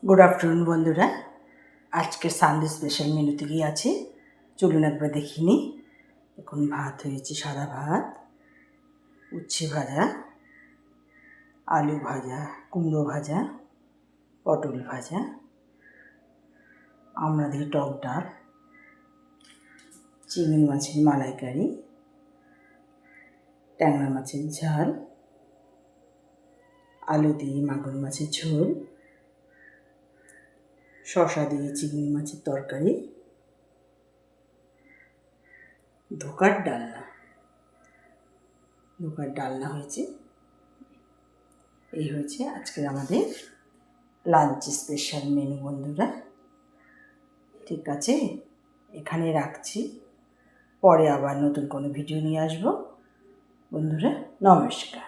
Good afternoon बंधुरा आज के सानडे स्पेशल मेनुते कि आछे चलुन एकबार देखि नि। एखन भात हयेछे, सादा भात, उচ্ছে भाजा, आलू भाजा, कुमड़ो भाजा, पटल भाजा, आमड़ा दिये टक डाल, चिंगड़ी माछेर मालाइकारी, टैंगरा माछेर झाल, आलू दिये मागुर माछेर झोल, शशा दिए चिंगड़ी माछेर तरकारी, धोकार डालना हয়েছে। এই হয়েছে আজকের আমাদের লাঞ্চ স্পেশাল মেনু বন্ধুরা। ঠিক আছে, এখানে রাখছি, পরে আবার নতুন কোনো ভিডিও নিয়ে আসবো বন্ধুরা। নমস্কার।